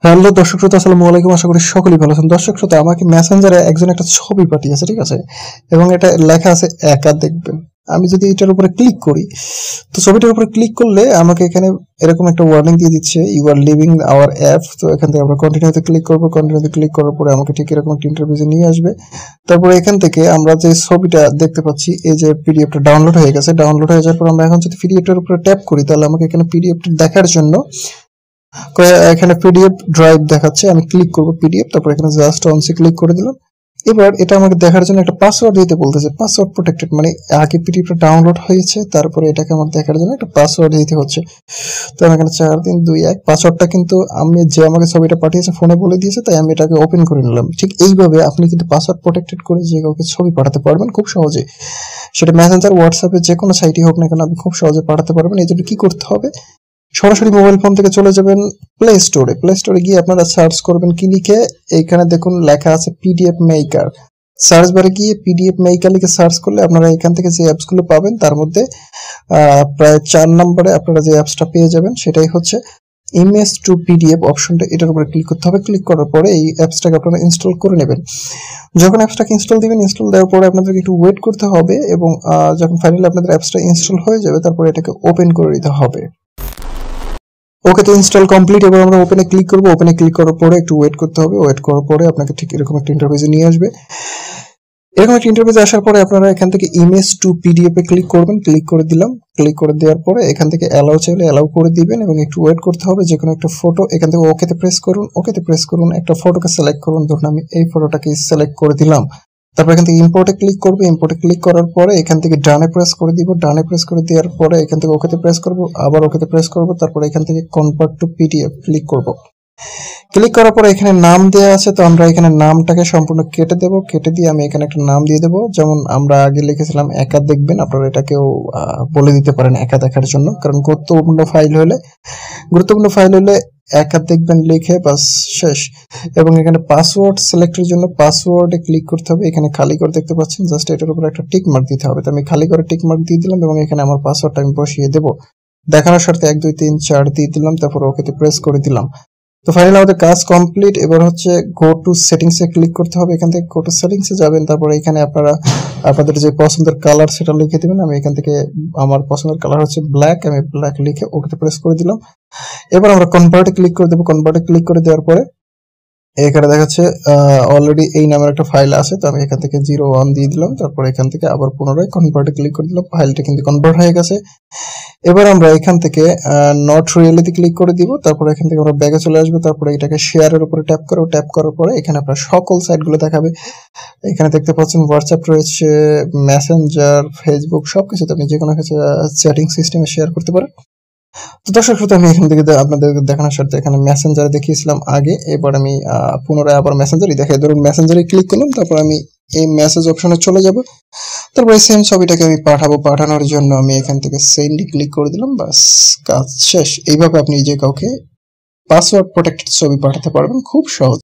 Hello দর্শক শ্রোতা, আসসালামু আলাইকুম। আশা করি সকলেই ভালো আছেন। দর্শক শ্রোতা, আমাকে মেসেঞ্জারে একজন একটা ছবি পাঠিয়েছে, ঠিক আছে, এবং এটা লেখা আছে একা দেখবেন। আমি যদি এটার উপরে ক্লিক করি, তো ছবিটার উপরে ক্লিক করলে আমাকে এখানে এরকম একটা ওয়ার্নিং দিয়ে দিচ্ছে, you are leaving our app. তো এখান থেকে আমরা কন্টিনিউতে ক্লিক করবো। কন্টিনিউতে ক্লিক করার পরে আমাকে ঠিক এরকম একটা ইন্টারভিউতে নিয়ে আসবে। তারপরে এখান থেকে আমরা যে ছবিটা দেখতে পাচ্ছি, এই যে পিডিএফটা ডাউনলোড হয়ে গেছে। ডাউনলোড হয়ে যাওয়ার পর আমরা এখন যদি পিডিএফটার উপরে ট্যাপ করি, তাহলে আমাকে এখানে পিডিএফটা দেখার জন্য এখানে পিডিএফ ড্রাইভ দেখাচ্ছে। আমি ক্লিক করব পিডিএফ, তারপর এখানে জাস্ট অনসি ক্লিক করে দিলাম। এবার এটা আমাকে দেখার জন্য একটা পাসওয়ার্ড দিতে বলতেছে, পাসওয়ার্ড প্রোটেক্টেড, মানে আগে পিডিএফটা ডাউনলোড হয়েছে, তারপরে এটাকে আমার দেখার জন্য একটা পাসওয়ার্ড দিতে হচ্ছে। তো আমি এখানে 4321 পাসওয়ার্ডটা কিন্তু আমি যে আমাকে ছবিটা পাঠিয়েছে ফোনে বলে দিয়েছে, তাই আমি এটাকে ওপেন করে নিলাম। ঠিক এইভাবে আপনি কিন্তু পাসওয়ার্ড প্রোটেক্টেড করে যে কাউকে ছবি পাঠাতে পারবেন খুব সহজে। সেটা মেসেঞ্জার, হোয়াটসঅ্যাপে, যে কোনো সাইটই হোক না কেন, আপনি খুব সহজে পাঠাতে পারবেন। এই জন্য কি করতে হবে, সরাসরি মোবাইল ফোন থেকে চলে যাবেন প্লে স্টোরে। প্লে স্টোরে গিয়ে আপনারা সার্চ করবেন কি লিখে, এইখানে দেখুন লেখা আছে পিডিএফ মেকার। সার্চ বারে গিয়ে পিডিএফ মেকার লিখে সার্চ করলে আপনারা এখান থেকে যে অ্যাপসগুলো পাবেন, তার মধ্যে প্রায় 4 নম্বরে আপনারা যে অ্যাপসটা পেয়ে যাবেন সেটাই হচ্ছে ইমেজ টু পিডিএফ অপশনটা। এটার উপরে ক্লিক করতে হবে। ক্লিক করার পরে এই অ্যাপসটাকে আপনারা ইনস্টল করে নেবেন। যখন অ্যাপসটাকে ইনস্টল দিবেন, ইনস্টল দেওয়ার পরে আপনাদেরকে একটু ওয়েট করতে হবে, এবং যখন ফাইনালি আপনাদের অ্যাপসটা ইনস্টল হয়ে যাবে, তারপরে এটাকে ওপেন করে দিতে হবে। ওকে, তো ইনস্টল কমপ্লিট। এবার আমরা ওপেনে ক্লিক করব। ওপেনে ক্লিক করার পরে একটু ওয়েট করতে হবে। ওয়েট করার পরে আপনাকে ঠিক এরকম একটা ইন্টারফেসে নিয়ে আসবে। এরকম একটা ইন্টারফেসে আসার পরে আপনারা এখান থেকে image to PDF A click করবেন। ক্লিক করে দিলাম। ক্লিক করে দেওয়ার পরে এখান থেকে অ্যালাউ চাইলে অ্যালাউ করে দিবেন, এবং একটু ওয়েট করতে হবে। যে কোনো একটা ফটো এখান থেকে ওকেতে প্রেস করুন। ওকেতে প্রেস করুন, একটা ফটোকে সিলেক্ট করুন। ধরুন আমি এই ফটোটাকে সিলেক্ট করে দিলাম। তারপর এখান থেকে ইম্পোর্টে ক্লিক করবো। ইম্পোর্টে ক্লিক করার পরে এখান থেকে ডানে প্রেস করে দিব। ডানে প্রেস করে দেওয়ার পরে এখান থেকে ওকেতে প্রেস করব, আবার ওকেতে প্রেস করব। তারপরে এখান থেকে কনভার্ট টু পিডিএফ ক্লিক করব। ক্লিক করার পরে এখানে নাম দেওয়া আছে, তো আমরা এখানে নামটাকে সম্পূর্ণ কেটে দেব। কেটে দিয়ে আমি এখানে একটা নাম দিয়ে দেবো, যেমন আমরা আগে লিখেছিলাম একা দেখবেন। আপনারা এটাকেও বলে দিতে পারেন একা দেখার জন্য, কারণ গুরুত্বপূর্ণ ফাইল হলে একা দেখবেন লিখে বাস শেষ। এবং এখানে পাসওয়ার্ড সিলেক্টের জন্য পাসওয়ার্ডে ক্লিক করতে হবে। এখানে খালি করে দেখতে পাচ্ছেন, জাস্ট এটার উপর একটা টিক মার্ক দিতে হবে। তো আমি খালি করে টিক মার্ক দিয়ে দিলাম, এবং এখানে আমার পাসওয়ার্ডটা আমি বসিয়ে দেবো। দেখানোর স্বার্থে 1 2 3 4 দিয়ে দিলাম, তারপর ওকেতে প্রেস করে দিলাম। তো ফাইনালি আমাদের কাজ কমপ্লিট। এবার হচ্ছে go to settings A click করতে হবে। এখান থেকে গো টু সেটিংস এ যাবেন। তারপরে এখানে আপনারা আপনাদের যে পছন্দের কালার সেটা লিখে দিবেন। আমি এখান থেকে আমার পছন্দের কালার হচ্ছে ব্ল্যাক, আমি ব্ল্যাক লিখে ওকেতে প্রেস করে দিলাম। এবার আমরা কনভার্টে ক্লিক করে দেবো। কনভার্টে ক্লিক করে দেওয়ার পরে এখানে দেখাচ্ছে অলরেডি এই নামের একটা ফাইল আছে, তো আমি এখান থেকে 01 দিয়ে দিলাম। তারপর এখান থেকে আবার পুনরায় কনভার্টে ক্লিক করে দিলাম। ফাইলটা কিন্তু কনভার্ট হয়ে গেছে। এবার আমরা এখান থেকে নট রিয়েলিতে ক্লিক করে দিব। তারপর এখান থেকে আমরা ব্যাগে চলে আসবো। তারপরে এটাকে শেয়ারের উপরে ট্যাপ করব। ট্যাপ করার পরে এখানে আপনার সকল সাইটগুলো দেখাবে। এখানে দেখতে পাচ্ছেন হোয়াটসঅ্যাপ রয়েছে, মেসেঞ্জার, ফেসবুক, সবকিছুতে আপনি যে কোনো কিছু চ্যাটিং সিস্টেমে শেয়ার করতে পারেন। তো দর্শক শ্রোতা, আমি এখান থেকে আপনাদের দেখানোর সাথে এখানে মেসেঞ্জারে দেখিয়েছিলাম আগে। এবার আমি পুনরায় আবার মেসেঞ্জারই দেখাই। ধরুন মেসেঞ্জারে ক্লিক করলাম, তারপর আমি এই মেসেজ অপশনে চলে যাব। তারপরে সেম ছবিটাকে আমি পাঠাবো। পাঠানোর জন্য আমি এখান থেকে সেন্ডে ক্লিক করে দিলাম, বাস কাজ শেষ। এইভাবে আপনি যে কাউকে পাসওয়ার্ড প্রোটেক্টেড ছবি পাঠাতে পারবেন খুব সহজ।